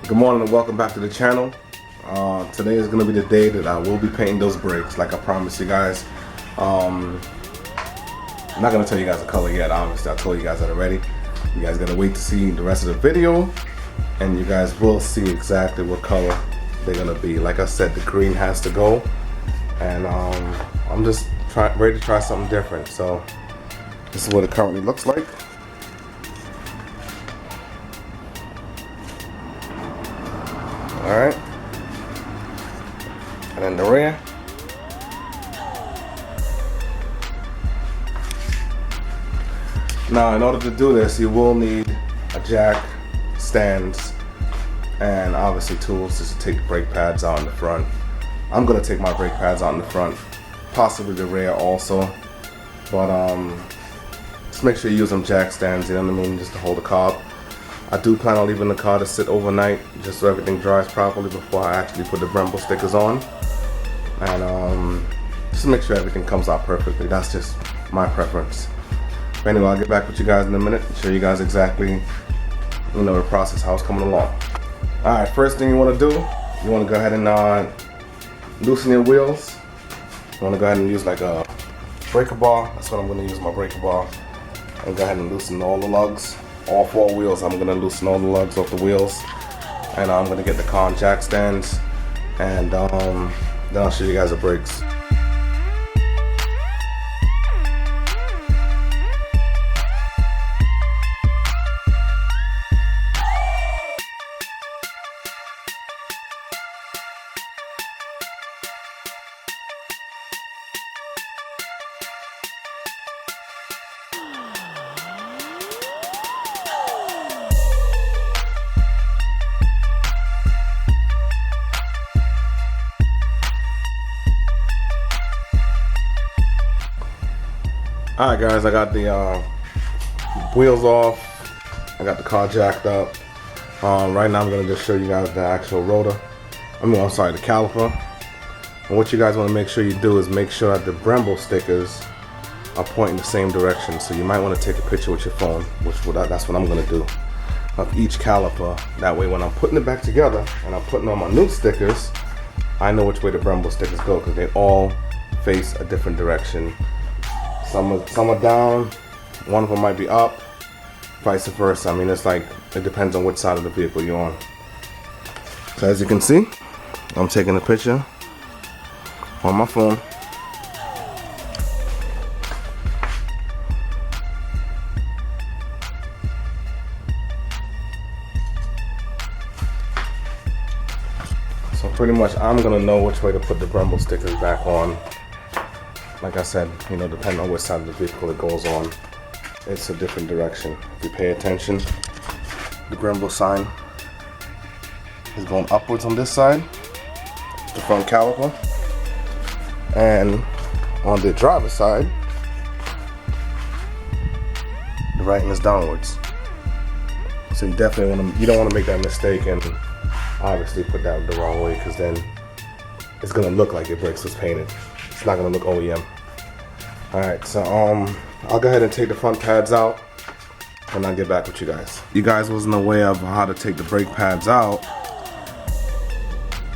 Good morning and welcome back to the channel. Today is going to be the day that I will be painting those brakes like I promised you guys. I'm not going to tell you guys the color yet, obviously I told you guys that already. You guys got to wait to see the rest of the video and you guys will see exactly what color they're going to be. Like I said, the green has to go, and I'm just ready to try something different. So this is what it currently looks like. Alright, and then the rear. Now in order to do this you will need a jack, stands, and obviously tools just to take the brake pads out in the front. I'm going to take my brake pads out in the front, possibly the rear also, but just make sure you use them jack stands, you know what I mean, just to hold the car. I do plan on leaving the car to sit overnight just so everything dries properly before I actually put the Brembo stickers on, and just make sure everything comes out perfectly. That's just my preference. But anyway, I'll get back with you guys in a minute and show you guys exactly, you know, the process, how it's coming along. Alright, first thing you want to do, you want to go ahead and loosen your wheels. You want to go ahead and use like a breaker bar. That's what I'm going to use, my breaker bar, and go ahead and loosen all the lugs. All four wheels, I'm going to loosen all the lugs off the wheels, and I'm going to get the car on jack stands, and then I'll show you guys the brakes. Alright guys, I got the wheels off, I got the car jacked up. Right now I'm going to just show you guys the actual rotor, I'm sorry, the caliper. And what you guys want to make sure you do is make sure that the Brembo stickers are pointing the same direction. So you might want to take a picture with your phone, that's what I'm going to do, of each caliper. That way when I'm putting it back together and I'm putting on my new stickers, I know which way the Brembo stickers go, because they all face a different direction. Some are down, one of them might be up, vice versa. I mean, it's like, it depends on which side of the vehicle you're on. So as you can see, I'm taking a picture on my phone. So pretty much I'm gonna know which way to put the Brembo stickers back on. Like I said, you know, depending on which side of the vehicle it goes on, it's a different direction. If you pay attention, the Brembo sign is going upwards on this side, the front caliper, and on the driver's side, the writing is downwards. So you definitely you don't want to make that mistake and obviously put that the wrong way, because then it's gonna look like your brakes was painted. It's not gonna look OEM. Alright, so I'll go ahead and take the front pads out and I'll get back with you guys. You guys wasn't aware of how to take the brake pads out.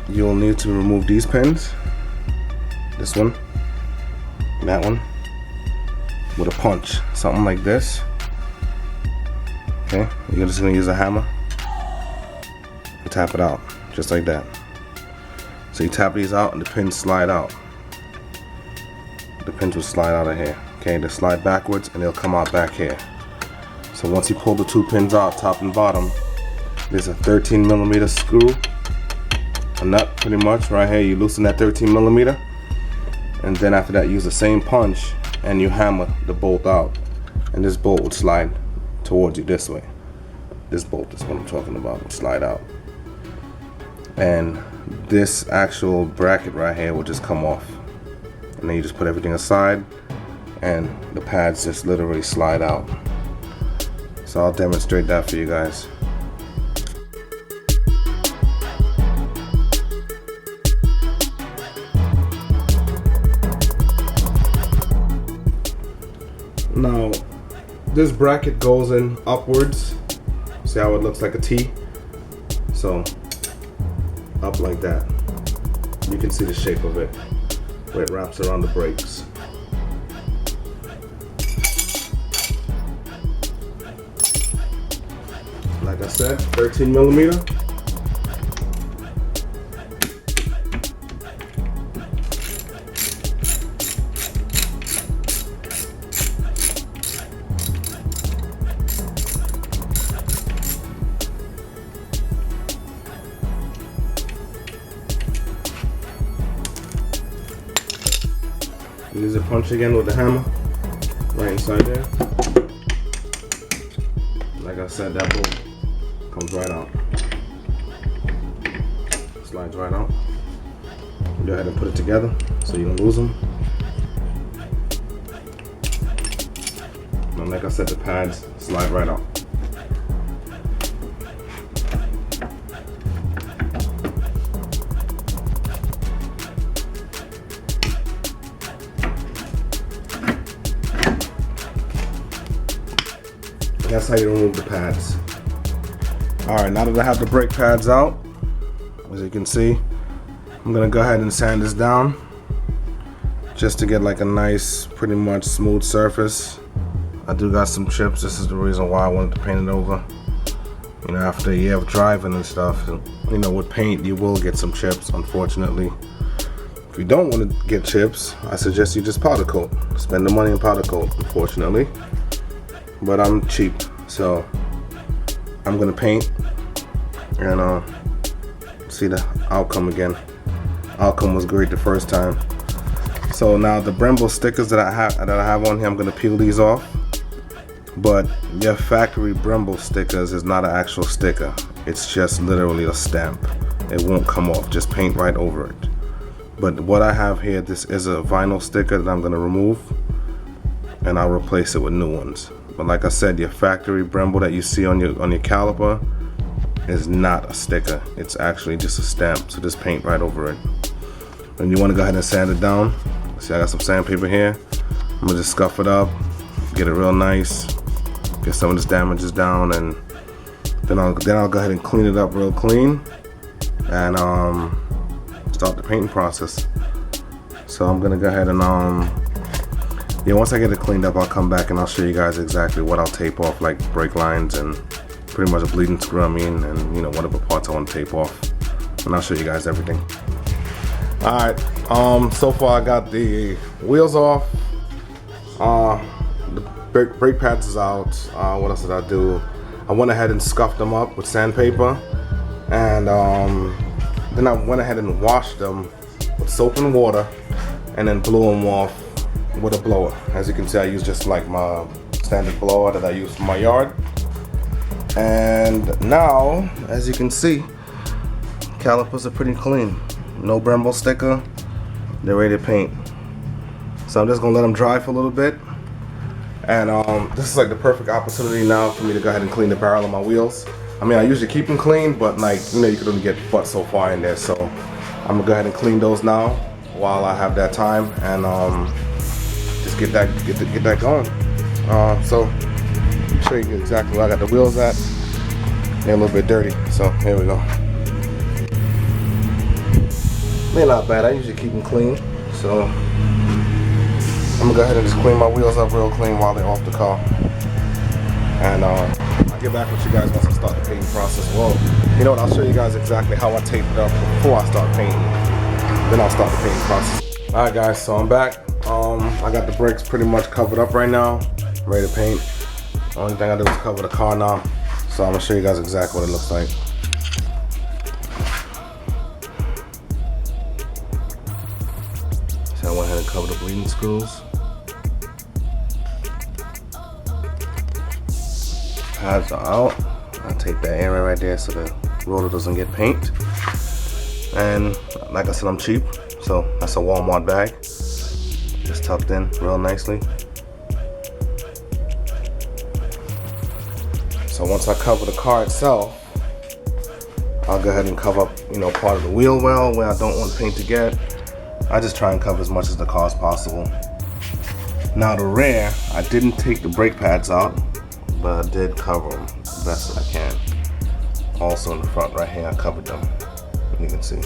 You'll need to remove these pins, this one, that one, with a punch, something like this. Okay, you're just gonna use a hammer and tap it out, just like that. So you tap these out and the pins slide out. The pins will slide out of here. Okay, they slide backwards and they'll come out back here. So once you pull the two pins out, top and bottom, there's a 13mm screw, a nut pretty much right here. You loosen that 13mm, and then after that use the same punch and you hammer the bolt out, and this bolt would slide towards you this way. This bolt is what I'm talking about, would slide out, and this actual bracket right here will just come off. And then you just put everything aside and the pads just literally slide out. So I'll demonstrate that for you guys. Now this bracket goes in upwards. See how it looks like a T? So up like that. You can see the shape of it where it wraps around the brakes. Like I said, 13 millimeter. Use a punch again with the hammer right inside there. Like I said, that bolt comes right out. Slides right out. Go ahead and put it together so you don't lose them. And like I said, the pads slide right out. That's how you remove the pads. Alright, now that I have the brake pads out, as you can see, I'm gonna go ahead and sand this down just to get like a nice, pretty much smooth surface. I do got some chips. This is the reason why I wanted to paint it over. You know, after a year of driving and stuff, you know, with paint you will get some chips, unfortunately. If you don't want to get chips, I suggest you just powder coat. Spend the money on powder coat, unfortunately. But I'm cheap, so I'm gonna paint and see the outcome again. Outcome was great the first time. So now the Brembo stickers that I have on here, I'm gonna peel these off. But your factory Brembo stickers is not an actual sticker. It's just literally a stamp. It won't come off. Just paint right over it. But what I have here, this is a vinyl sticker that I'm gonna remove, and I'll replace it with new ones. But like I said, your factory Brembo that you see on your caliper is not a sticker. It's actually just a stamp. So just paint right over it. And you want to go ahead and sand it down. See, I got some sandpaper here. I'm gonna just scuff it up, get it real nice, get some of this damages down, and then I'll go ahead and clean it up real clean and start the painting process. So I'm gonna go ahead and yeah, once I get it cleaned up, I'll come back and I'll show you guys exactly what I'll tape off, like brake lines and pretty much a bleeding screw, and you know, whatever parts I want to tape off. And I'll show you guys everything. Alright, so far I got the wheels off. The brake pads is out. What else did I do? I went ahead and scuffed them up with sandpaper. And then I went ahead and washed them with soap and water and then blew them off with a blower. As you can see, I use just like my standard blower that I use for my yard. And now, as you can see, calipers are pretty clean. No Brembo sticker. They're ready to paint. So I'm just gonna let them dry for a little bit. And this is like the perfect opportunity now for me to go ahead and clean the barrel of my wheels. I mean, I usually keep them clean, but like, you know, you could only get but so far in there. So I'm gonna go ahead and clean those now while I have that time, and just get that going. So I'll show you exactly where I got the wheels at. They're a little bit dirty, so here we go. They're not bad. I usually keep them clean, so I'm gonna go ahead and just clean my wheels up real clean while they're off the car. And I'll get back with you guys once I start the painting process. Well, you know what? I'll show you guys exactly how I tape it up before I start painting. Then I'll start the painting process. All right, guys. So I'm back. I got the brakes pretty much covered up right now, ready to paint. Only thing I do is cover the car now. So I'm gonna show you guys exactly what it looks like. So I went ahead and covered the bleeding screws. Pads are out. I take that area right there so the rotor doesn't get paint. And like I said, I'm cheap, so that's a Walmart bag. Just tucked in real nicely. So once I cover the car itself, I'll go ahead and cover up, you know, part of the wheel well where I don't want paint to get. I just try and cover as much as the car as possible. Now the rear, I didn't take the brake pads out, but I did cover them the best that I can. also in the front right here. I covered them, you can see.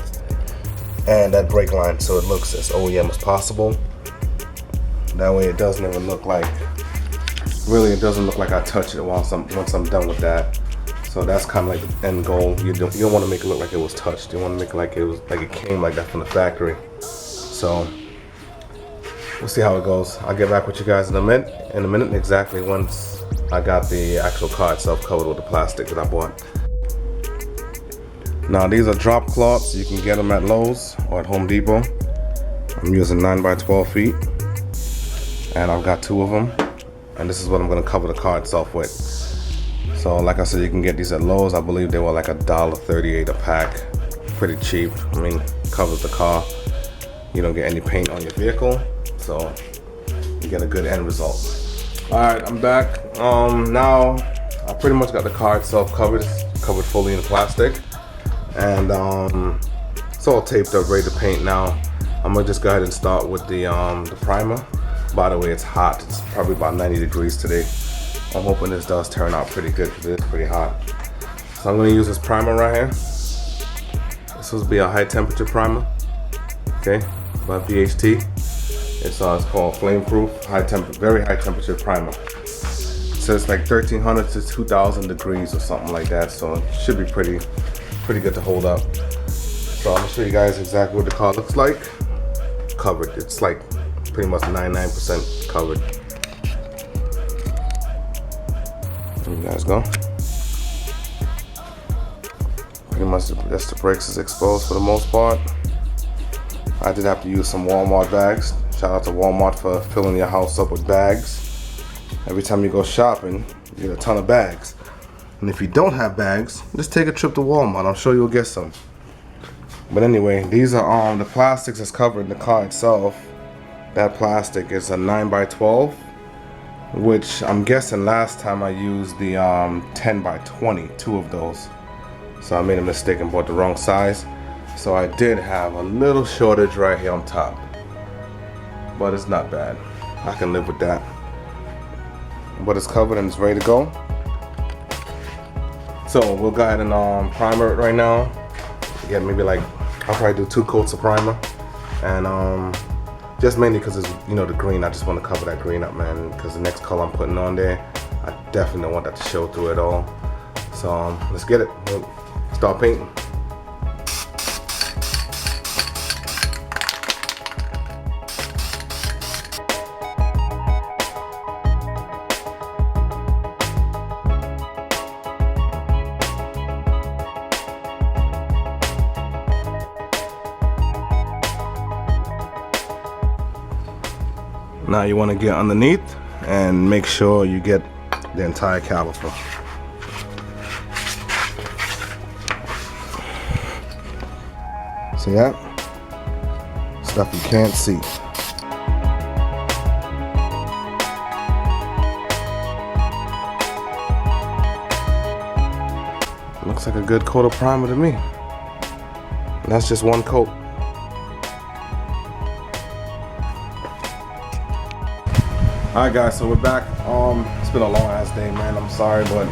And that brake line, so it looks as OEM as possible. That way it doesn't even look like, really it doesn't look like I touched it once I'm done with that. So that's kind of like the end goal. You don't want to make it look like it was touched. You want to make it like it came like that from the factory. So we'll see how it goes. I'll get back with you guys in a minute exactly once I got the actual car itself covered with the plastic that I bought. Now these are drop cloths. You can get them at Lowe's or at Home Depot. I'm using 9 by 12 feet, and I've got 2 of them. And this is what I'm going to cover the car itself with. So like I said, you can get these at Lowe's. I believe they were like $1.38 a pack. Pretty cheap. I mean, covers the car. You don't get any paint on your vehicle, so you get a good end result. All right, I'm back. Now I pretty much got the car itself covered. It's covered fully in plastic, and it's all taped up, ready to paint now. I'm gonna just go ahead and start with the primer. By the way, it's hot. It's probably about 90 degrees today. I'm hoping this does turn out pretty good because it's pretty hot. So I'm gonna use this primer right here. This will be a high temperature primer. Okay, by VHT. It's called Flame Proof, very high temperature primer. So it's like 1300 to 2000 degrees or something like that. So it should be pretty good to hold up. So I'm gonna show you guys exactly what the car looks like. Covered. It's like pretty much 99% covered. There you guys go. Pretty much just the brakes is exposed for the most part. I did have to use some Walmart bags. Shout out to Walmart for filling your house up with bags. Every time you go shopping, you get a ton of bags. And if you don't have bags, just take a trip to Walmart. I'm sure you'll get some. But anyway, these are the plastics that's covered in the car itself. That plastic is a 9 by 12, which I'm guessing last time I used the 10 by 20, 2 of those. So I made a mistake and bought the wrong size. So I did have a little shortage right here on top, but it's not bad. I can live with that. But it's covered and it's ready to go. So we'll go ahead and primer it right now. Get maybe like, I'll probably do 2 coats of primer, and just mainly because it's, you know, the green. I just want to cover that green up, man, because the next color I'm putting on there, I definitely don't want that to show through at all. So let's get it. We'll start painting. Now you want to get underneath and make sure you get the entire caliper. See that? Stuff you can't see. Looks like a good coat of primer to me. And that's just 1 coat. Alright guys, so we're back. It's been a long ass day, man. I'm sorry, but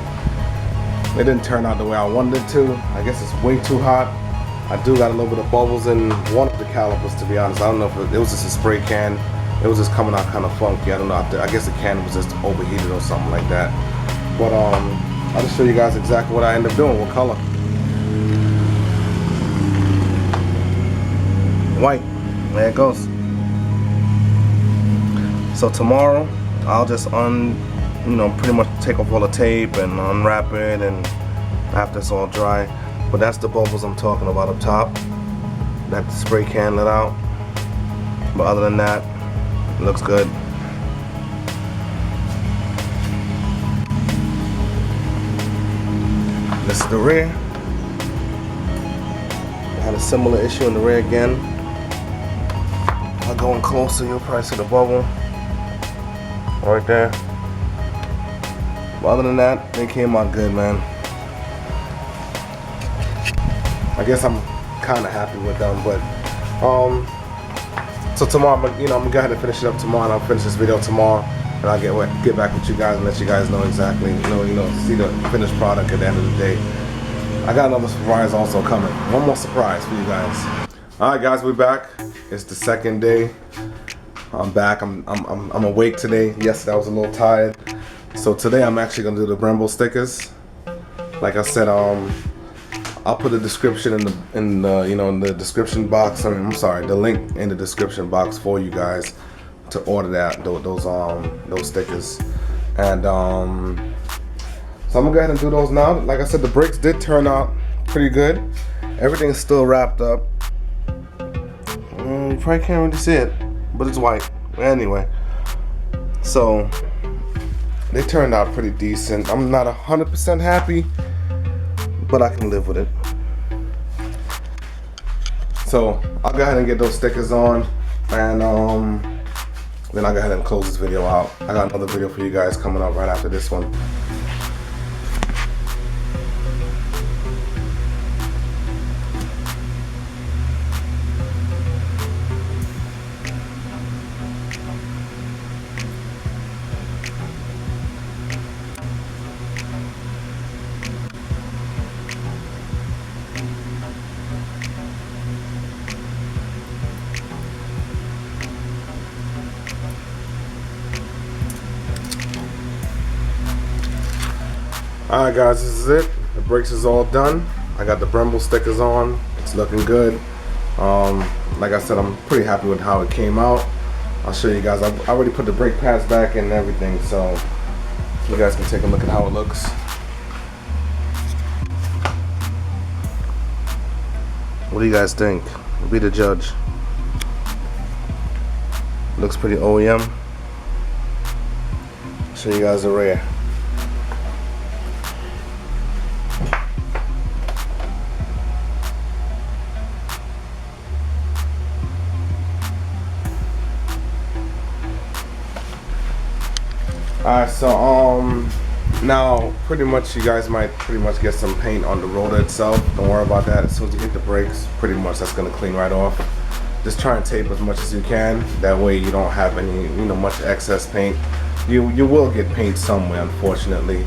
it didn't turn out the way I wanted it to. I guess it's way too hot. I do got a little bit of bubbles in one of the calipers, to be honest. I don't know if it was just a spray can. It was just coming out kind of funky. I don't know. I guess the can was just overheated or something like that. But I'll just show you guys exactly what I end up doing. What color? White. There it goes. So tomorrow, I'll just pretty much take off all the tape and unwrap it and after it's all dry. But that's the bubbles I'm talking about up top. That spray can let out. But other than that, it looks good. This is the rear. I had a similar issue in the rear again. I'll go in closer, you'll probably see the bubble right there. But other than that, they came out good, man. I guess I'm kind of happy with them, but so tomorrow, I'm gonna go ahead and finish it up tomorrow, and I'll finish this video tomorrow, and I'll get back with you guys and let you guys know exactly, see the finished product at the end of the day. I got another surprise also coming. One more surprise for you guys. Alright guys, we're back. It's the second day. I'm back. I'm awake today. Yesterday I was a little tired. So today I'm actually gonna do the Brembo stickers. Like I said, I'll put a description in the description box. I'm sorry, the link in the description box for you guys to order those stickers. And so I'm gonna go ahead and do those now. Like I said, the brakes did turn out pretty good. Everything's still wrapped up. You probably can't really see it, but it's white. Anyway, so they turned out pretty decent. I'm not 100% happy, but I can live with it. So I'll go ahead and get those stickers on, and then I'll go ahead and close this video out. I got another video for you guys coming up right after this one. Alright guys, this is it. The brakes is all done. I got the Brembo stickers on. It's looking good. Like I said, I'm pretty happy with how it came out. I'll show you guys. I already put the brake pads back and everything, so you guys can take a look at how it looks. What do you guys think? Be the judge. Looks pretty OEM. Show you guys the rear. Alright, so now pretty much you guys might pretty much get some paint on the rotor itself. Don't worry about that. As soon as you hit the brakes, pretty much that's gonna clean right off. Just try and tape as much as you can. That way you don't have any, much excess paint. You will get paint somewhere, unfortunately.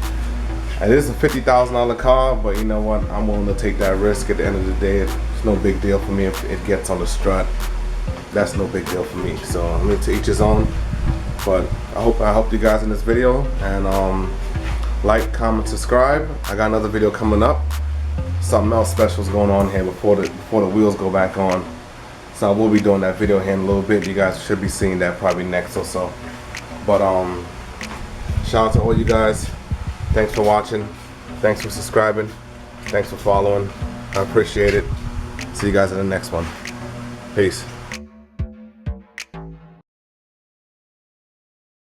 And it is a $50,000 car, but you know what? I'm willing to take that risk. At the end of the day, it's no big deal for me if it gets on the strut. That's no big deal for me. So I'm to each his own. But I helped you guys in this video, and like, comment, subscribe. I got another video coming up. Something else special is going on here before the wheels go back on. So I will be doing that video here in a little bit. You guys should be seeing that probably next or so. But shout out to all you guys. Thanks for watching. Thanks for subscribing. Thanks for following. I appreciate it. See you guys in the next one. Peace.